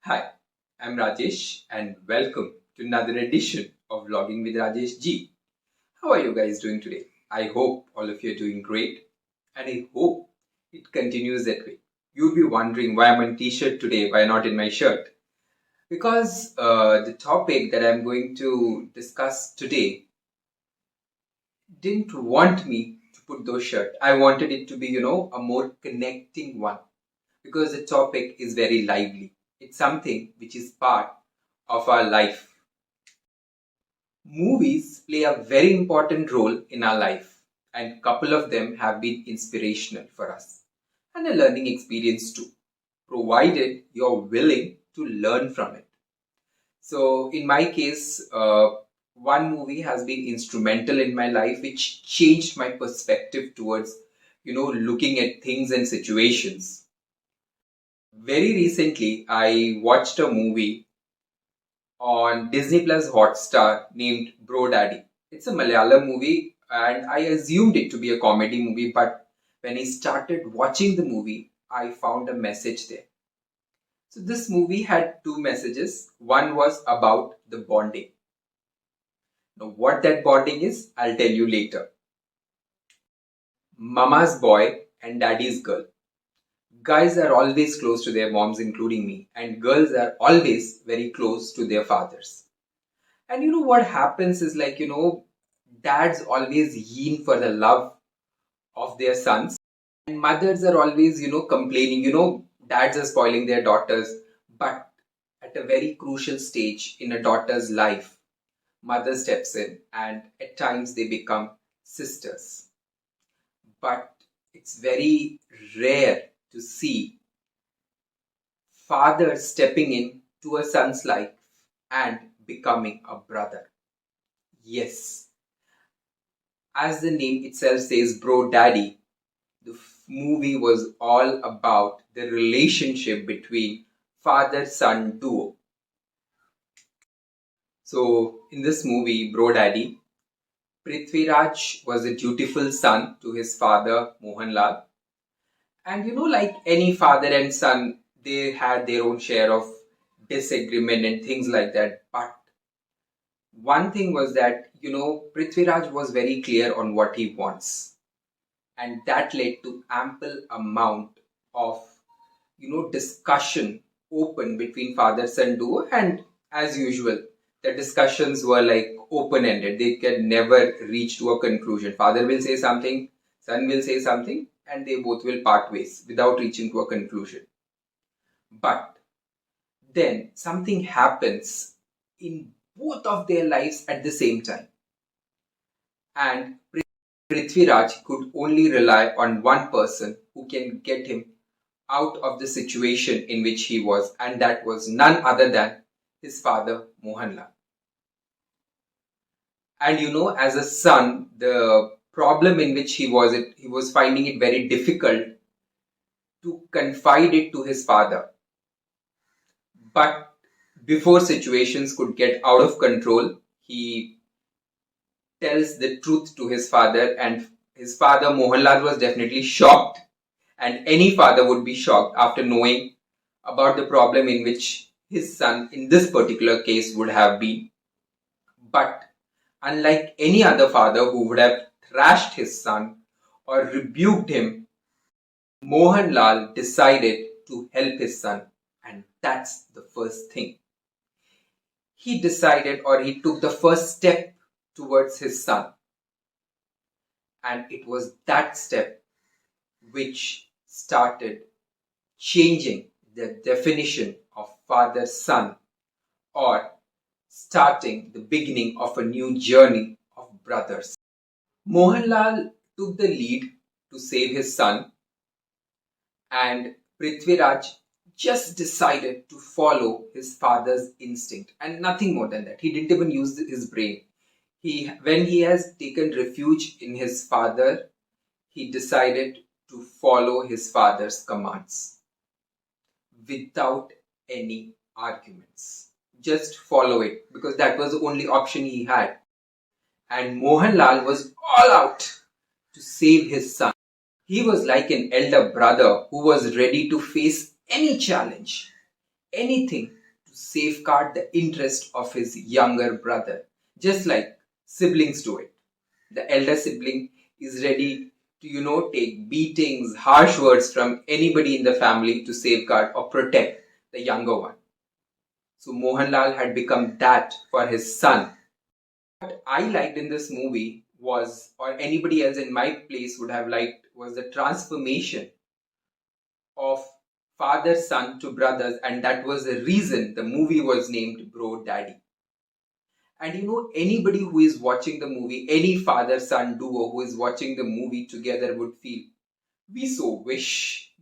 Hi, I'm Rajesh and welcome to another edition of Vlogging with Rajesh G. How are you guys doing today? I hope all of you are doing great and I hope it continues that way. You'd be wondering why I'm on t-shirt today, why not in my shirt? Because the topic that I'm going to discuss today didn't want me to put those shirt. I wanted it to be, a more connecting one because the topic is very lively. It's something which is part of our life. Movies play a very important role in our life, and couple of them have been inspirational for us and a learning experience too, provided you're willing to learn from it. So, in my case, one movie has been instrumental in my life, which changed my perspective towards, looking at things and situations. Very recently, I watched a movie on Disney Plus Hotstar named Bro Daddy. It's a Malayalam movie and I assumed it to be a comedy movie, but when I started watching the movie, I found a message there. So this movie had two messages. One was about the bonding. Now what that bonding is, I'll tell you later. Mama's boy and daddy's girl. Guys are always close to their moms, including me, and girls are always very close to their fathers. And what happens is dads always yearn for the love of their sons, and mothers are always, complaining, dads are spoiling their daughters. But at a very crucial stage in a daughter's life, mother steps in and at times they become sisters. But it's very rare to see father stepping in to a son's life and becoming a brother. Yes, as the name itself says, Bro Daddy, the movie was all about the relationship between father son duo. So, in this movie, Bro Daddy, Prithviraj was a dutiful son to his father Mohanlal. And like any father and son, they had their own share of disagreement and things like that. But one thing was that, Prithviraj was very clear on what he wants, and that led to ample amount of discussion open between father son duo. And as usual, the discussions were like open ended, they can never reach to a conclusion. Father will say something, son will say something, and they both will part ways without reaching to a conclusion. But then something happens in both of their lives at the same time, and Prithviraj could only rely on one person who can get him out of the situation in which he was, and that was none other than his father Mohanlal. And as a son, the problem in which he was finding it very difficult to confide it to his father. But before situations could get out of control, he tells the truth to his father, and his father Mohanlal was definitely shocked, and any father would be shocked after knowing about the problem in which his son in this particular case would have been. But unlike any other father who would have thrashed his son or rebuked him, Mohanlal decided to help his son, and that's the first thing. He decided, or he took the first step towards his son, and it was that step which started changing the definition of father son, or starting the beginning of a new journey of brothers. Mohanlal took the lead to save his son, and Prithviraj just decided to follow his father's instinct and nothing more than that. He didn't even use his brain. When he has taken refuge in his father, he decided to follow his father's commands without any arguments. Just follow it because that was the only option he had. And Mohanlal was all out to save his son. He was like an elder brother who was ready to face any challenge, anything to safeguard the interest of his younger brother, just like siblings do it. The elder sibling is ready to, take beatings, harsh words from anybody in the family to safeguard or protect the younger one. So Mohanlal had become that for his son. What I liked in this movie was, or anybody else in my place would have liked, was the transformation of father son to brothers, and that was the reason the movie was named Bro Daddy. And anybody who is watching the movie, any father son duo who is watching the movie together would feel, we so wish,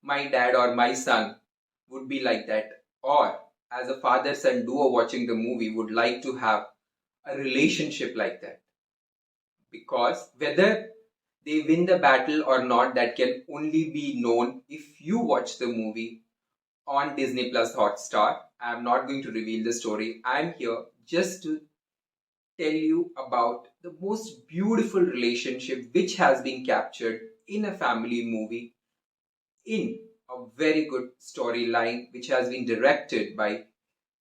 my dad or my son would be like that. Or as a father son duo watching the movie would like to have a relationship like that. Because whether they win the battle or not, that can only be known if you watch the movie on Disney Plus Hotstar. I am not going to reveal the story. I am here just to tell you about the most beautiful relationship which has been captured in a family movie in a very good storyline which has been directed by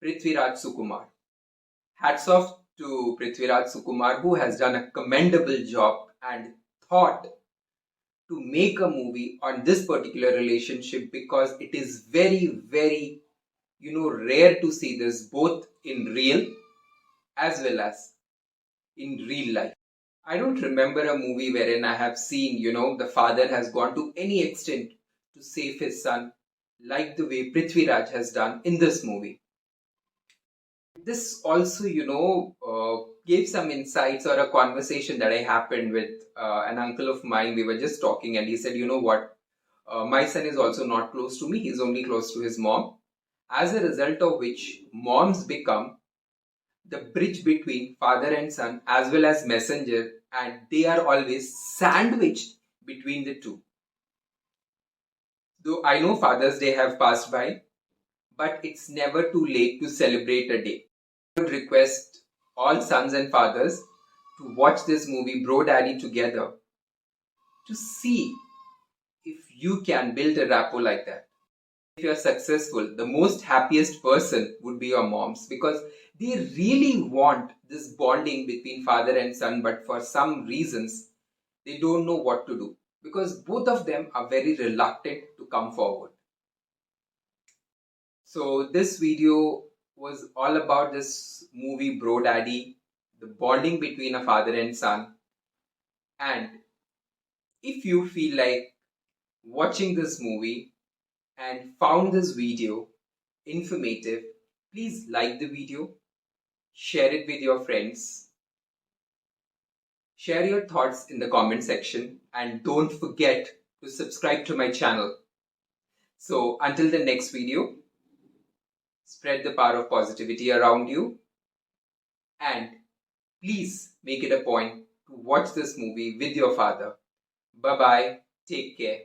Prithvirajsukumaran. Hats off to Prithvirajsukumaran, who has done a commendable job and thought to make a movie on this particular relationship, because it is very, very, rare to see this both in real as well as in real life. I don't remember a movie wherein I have seen, the father has gone to any extent to save his son like the way Prithviraj has done in this movie. This also, gave some insights or a conversation that I happened with an uncle of mine. We were just talking, and he said, you know what? My son is also not close to me. He's only close to his mom. As a result of which, moms become the bridge between father and son as well as messenger, and they are always sandwiched between the two. Though I know Father's Day have passed by, but it's never too late to celebrate a day. I would request all sons and fathers to watch this movie Bro Daddy together to see if you can build a rapport like that. If you are successful, the most happiest person would be your moms, because they really want this bonding between father and son, but for some reasons they don't know what to do, because both of them are very reluctant to come forward. So this video was all about this movie Bro Daddy, the bonding between a father and son. And if you feel like watching this movie and found this video informative, please like the video, share it with your friends, share your thoughts in the comment section, and don't forget to subscribe to my channel. So until the next video, spread the power of positivity around you, and please make it a point to watch this movie with your father. Bye bye. Take care.